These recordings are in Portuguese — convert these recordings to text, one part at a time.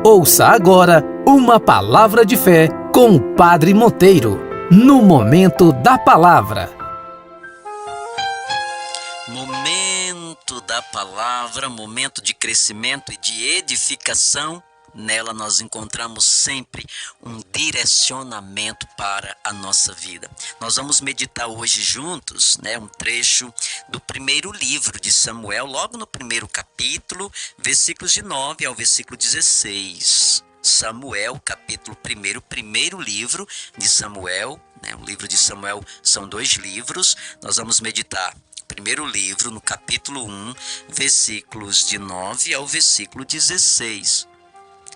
Ouça agora uma palavra de fé com o Padre Monteiro, no Momento da Palavra. Momento da Palavra, momento de crescimento e de edificação. Nela nós encontramos sempre um direcionamento para a nossa vida. Nós vamos meditar hoje juntos, um trecho do primeiro livro de Samuel, logo no primeiro capítulo, versículos de 9 ao versículo 16. Samuel, capítulo 1, primeiro livro de Samuel. O livro de Samuel são 2 livros. Nós vamos meditar primeiro livro, no capítulo 1, versículos de 9 ao versículo 16.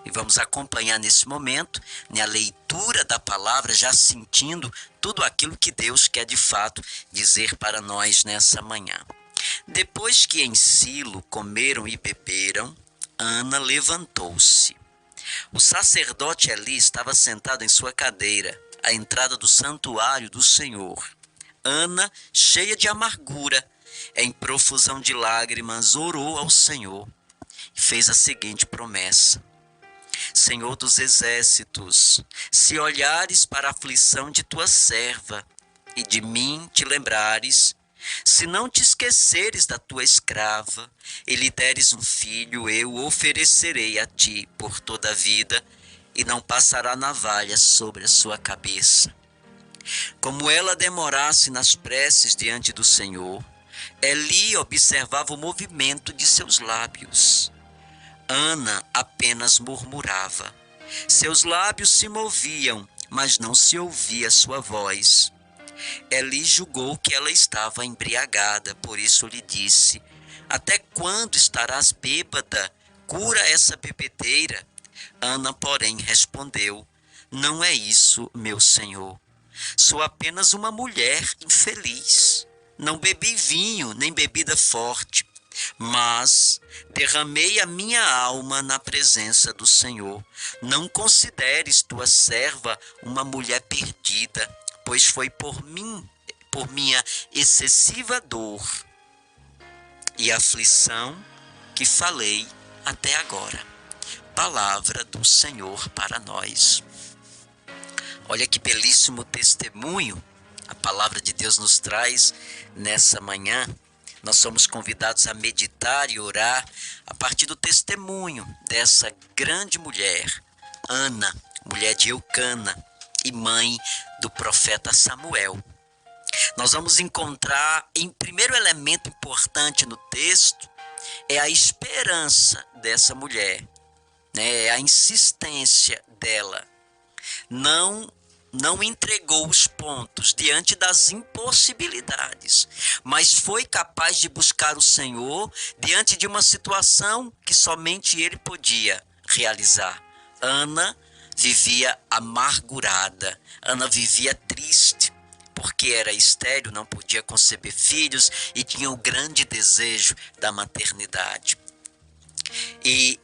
E vamos acompanhar nesse momento, a leitura da palavra, já sentindo tudo aquilo que Deus quer de fato dizer para nós nessa manhã. Depois que em Silo comeram e beberam, Ana levantou-se. O sacerdote Eli estava sentado em sua cadeira, à entrada do santuário do Senhor. Ana, cheia de amargura, em profusão de lágrimas, orou ao Senhor e fez a seguinte promessa: Senhor dos exércitos, se olhares para a aflição de tua serva e de mim te lembrares, se não te esqueceres da tua escrava e lhe deres um filho, eu o oferecerei a ti por toda a vida e não passará navalha sobre a sua cabeça. Como ela demorasse nas preces diante do Senhor, Eli observava o movimento de seus lábios. Ana apenas murmurava. Seus lábios se moviam, mas não se ouvia sua voz. Eli julgou que ela estava embriagada, por isso lhe disse: até quando estarás bêbada? Cura essa bebedeira. Ana, porém, respondeu: não é isso, meu senhor. Sou apenas uma mulher infeliz. Não bebi vinho, nem bebida forte, mas derramei a minha alma na presença do Senhor. Não consideres tua serva uma mulher perdida, pois foi por minha excessiva dor e aflição que falei até agora. Palavra do Senhor para nós. Olha que belíssimo testemunho a palavra de Deus nos traz nessa manhã. Nós somos convidados a meditar e orar a partir do testemunho dessa grande mulher, Ana, mulher de Eucana e mãe do profeta Samuel. Nós vamos encontrar, em primeiro elemento importante no texto, é a esperança dessa mulher, a insistência dela. Não entregou os pontos diante das impossibilidades, mas foi capaz de buscar o Senhor diante de uma situação que somente Ele podia realizar. Ana vivia amargurada, Ana vivia triste, porque era estéril, não podia conceber filhos e tinha o grande desejo da maternidade. E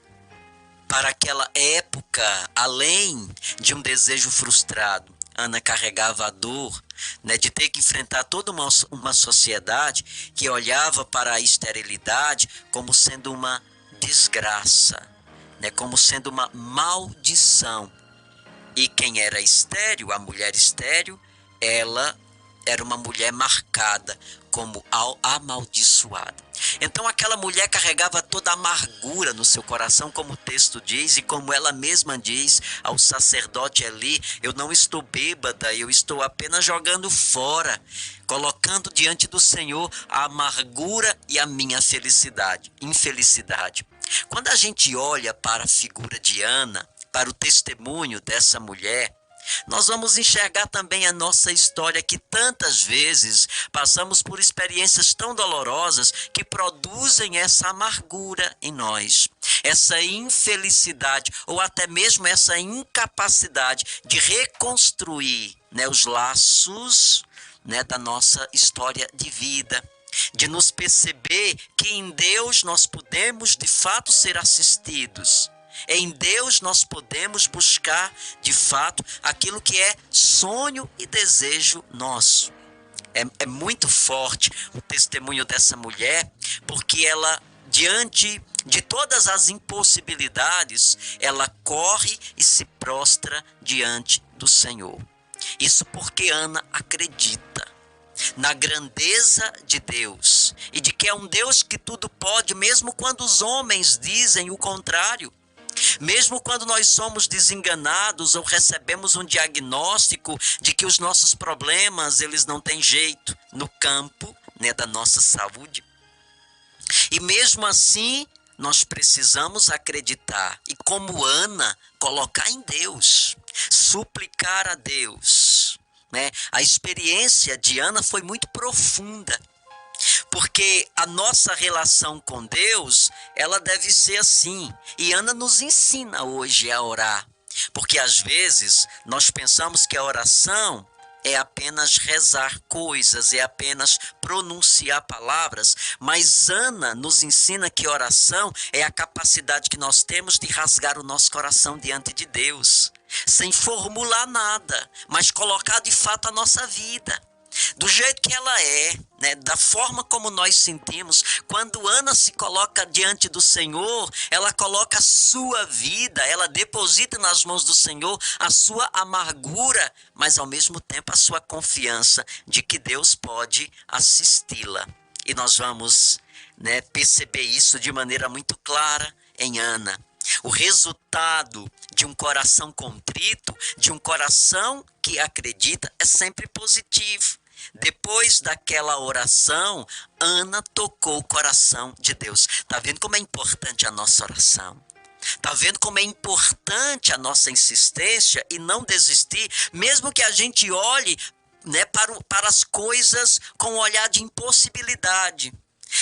para aquela época, além de um desejo frustrado, Ana carregava a dor, de ter que enfrentar toda uma sociedade que olhava para a esterilidade como sendo uma desgraça, como sendo uma maldição. E quem era estéril, a mulher estéril, ela era uma mulher marcada como amaldiçoada. Então aquela mulher carregava toda a amargura no seu coração, como o texto diz, e como ela mesma diz ao sacerdote Eli: eu não estou bêbada, eu estou apenas jogando fora, colocando diante do Senhor a amargura e a minha infelicidade. Quando a gente olha para a figura de Ana, para o testemunho dessa mulher, nós vamos enxergar também a nossa história, que tantas vezes passamos por experiências tão dolorosas que produzem essa amargura em nós, essa infelicidade ou até mesmo essa incapacidade de reconstruir os laços da nossa história de vida, de nos perceber que em Deus nós podemos de fato ser assistidos. Em Deus nós podemos buscar, de fato, aquilo que é sonho e desejo nosso. É muito forte o testemunho dessa mulher, porque ela diante de todas as impossibilidades, ela corre e se prostra diante do Senhor. Isso porque Ana acredita na grandeza de Deus e de que é um Deus que tudo pode, mesmo quando os homens dizem o contrário. Mesmo quando nós somos desenganados ou recebemos um diagnóstico de que os nossos problemas eles não têm jeito no campo, né, da nossa saúde. E mesmo assim, nós precisamos acreditar e, como Ana, colocar em Deus, suplicar a Deus, né? A experiência de Ana foi muito profunda, porque a nossa relação com Deus, ela deve ser assim. E Ana nos ensina hoje a orar, porque às vezes nós pensamos que a oração é apenas rezar coisas, é apenas pronunciar palavras, mas Ana nos ensina que oração é a capacidade que nós temos de rasgar o nosso coração diante de Deus, sem formular nada, mas colocar de fato a nossa vida do jeito que ela é, né? Da forma como nós sentimos. Quando Ana se coloca diante do Senhor, ela coloca a sua vida, ela deposita nas mãos do Senhor a sua amargura, mas ao mesmo tempo a sua confiança de que Deus pode assisti-la. E nós vamos, né, perceber isso de maneira muito clara em Ana. O resultado de um coração contrito, de um coração que acredita, é sempre positivo. Depois daquela oração, Ana tocou o coração de Deus. Está vendo como é importante a nossa oração? Está vendo como é importante a nossa insistência e não desistir, mesmo que a gente olhe, né, para as coisas com um olhar de impossibilidade.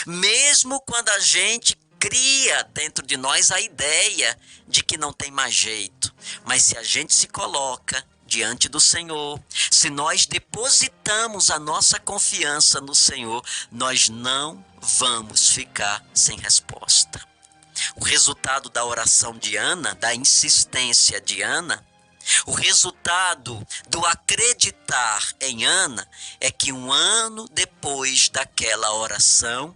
Mesmo quando a gente cria dentro de nós a ideia de que não tem mais jeito. Mas se a gente se coloca diante do Senhor, se nós depositamos a nossa confiança no Senhor, nós não vamos ficar sem resposta. O resultado da oração de Ana, da insistência de Ana, o resultado do acreditar em Ana é que 1 ano depois daquela oração,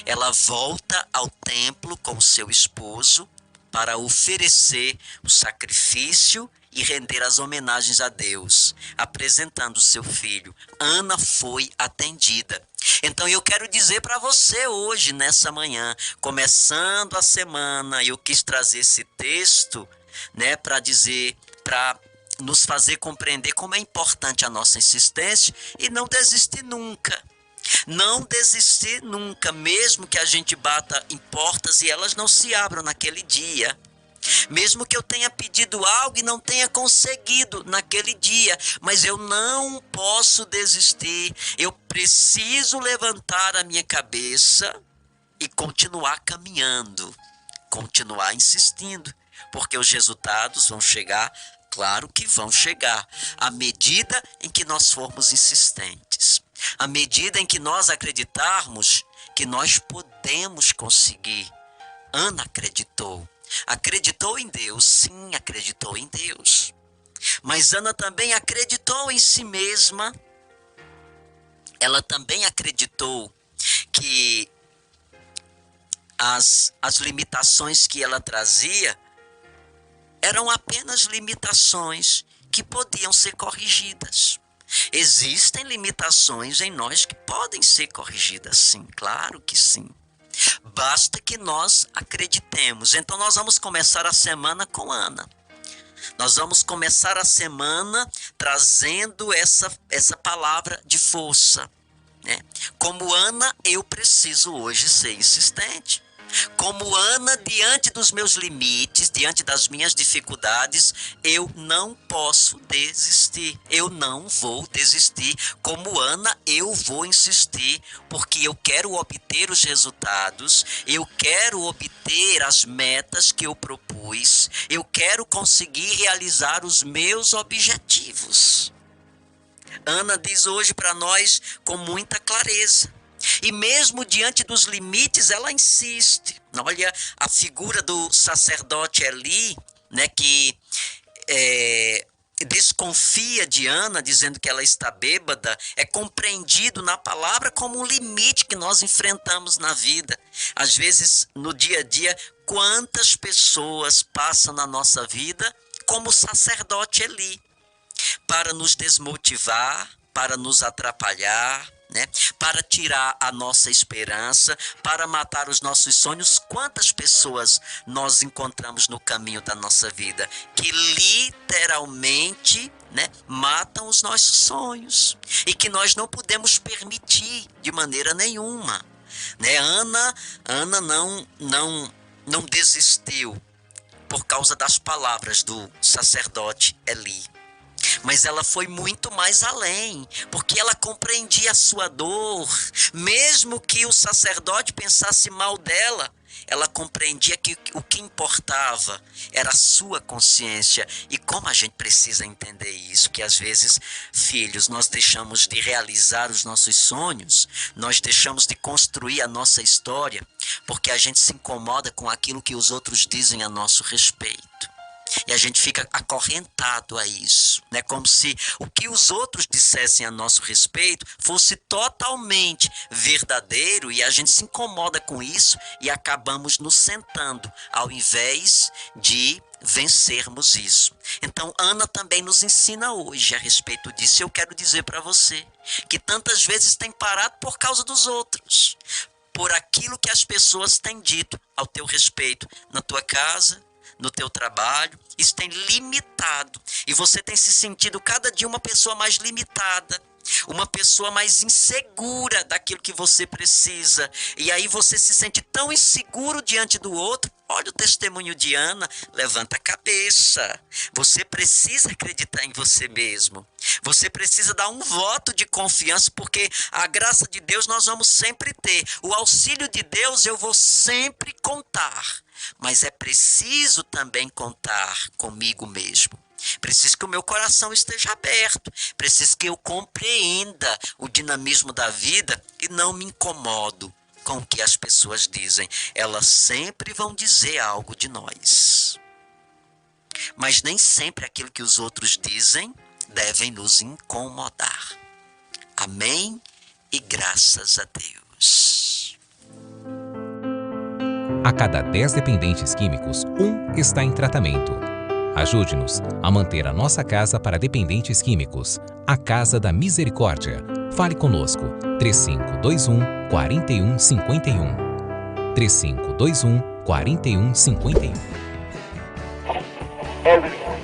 ela volta ao templo com seu esposo para oferecer o sacrifício e render as homenagens a Deus, apresentando seu filho. Ana foi atendida. Então eu quero dizer para você hoje, nessa manhã, começando a semana, eu quis trazer esse texto, né, para nos fazer compreender como é importante a nossa insistência e não desistir nunca. Não desistir nunca, mesmo que a gente bata em portas e elas não se abram naquele dia. Mesmo que eu tenha pedido algo e não tenha conseguido naquele dia, mas eu não posso desistir. Eu preciso levantar a minha cabeça e continuar caminhando, continuar insistindo, porque os resultados vão chegar, claro que vão chegar, à medida em que nós formos insistentes, à medida em que nós acreditarmos que nós podemos conseguir. Ana acreditou. Acreditou em Deus, sim, acreditou em Deus. Mas Ana também acreditou em si mesma. Ela também acreditou que as limitações que ela trazia eram apenas limitações que podiam ser corrigidas. Existem limitações em nós que podem ser corrigidas, sim, claro que sim. Basta que nós acreditemos. Então nós vamos começar a semana com Ana. Nós vamos começar a semana trazendo essa palavra de força, né? Como Ana, eu preciso hoje ser insistente. Como Ana, diante dos meus limites, diante das minhas dificuldades, eu não posso desistir. Eu não vou desistir. Como Ana, eu vou insistir, porque eu quero obter os resultados, eu quero obter as metas que eu propus, eu quero conseguir realizar os meus objetivos. Ana diz hoje para nós com muita clareza. E mesmo diante dos limites, ela insiste. Olha a figura do sacerdote Eli, né, que desconfia de Ana, dizendo que ela está bêbada, é compreendido na palavra como um limite que nós enfrentamos na vida. Às vezes, no dia a dia, quantas pessoas passam na nossa vida como o sacerdote Eli, para nos desmotivar, para nos atrapalhar, né? Para tirar a nossa esperança, para matar os nossos sonhos. Quantas pessoas nós encontramos no caminho da nossa vida que literalmente, né, matam os nossos sonhos e que nós não podemos permitir de maneira nenhuma, né? Ana não desistiu por causa das palavras do sacerdote Eli. Mas ela foi muito mais além, porque ela compreendia a sua dor. Mesmo que o sacerdote pensasse mal dela, ela compreendia que o que importava era a sua consciência. E como a gente precisa entender isso, que às vezes, filhos, nós deixamos de realizar os nossos sonhos, nós deixamos de construir a nossa história, porque a gente se incomoda com aquilo que os outros dizem a nosso respeito. E a gente fica acorrentado a isso, né? Como se o que os outros dissessem a nosso respeito fosse totalmente verdadeiro, e a gente se incomoda com isso e acabamos nos sentando, ao invés de vencermos isso. Então, Ana também nos ensina hoje a respeito disso. Eu quero dizer para você que tantas vezes tem parado por causa dos outros, por aquilo que as pessoas têm dito ao teu respeito, na tua casa, no teu trabalho. Isso tem limitado, e você tem se sentido cada dia uma pessoa mais limitada, uma pessoa mais insegura daquilo que você precisa, e aí você se sente tão inseguro diante do outro. Olha o testemunho de Ana, levanta a cabeça. Você precisa acreditar em você mesmo. Você precisa dar um voto de confiança, porque a graça de Deus nós vamos sempre ter. O auxílio de Deus eu vou sempre contar. Mas é preciso também contar comigo mesmo. Preciso que o meu coração esteja aberto. Preciso que eu compreenda o dinamismo da vida e não me incomodo com o que as pessoas dizem. Elas sempre vão dizer algo de nós. Mas nem sempre aquilo que os outros dizem devem nos incomodar. Amém? E graças a Deus. A cada 10 dependentes químicos, 1 está em tratamento. Ajude-nos a manter a nossa casa para dependentes químicos. A Casa da Misericórdia. Fale conosco. 3521-4151. 3521-4151.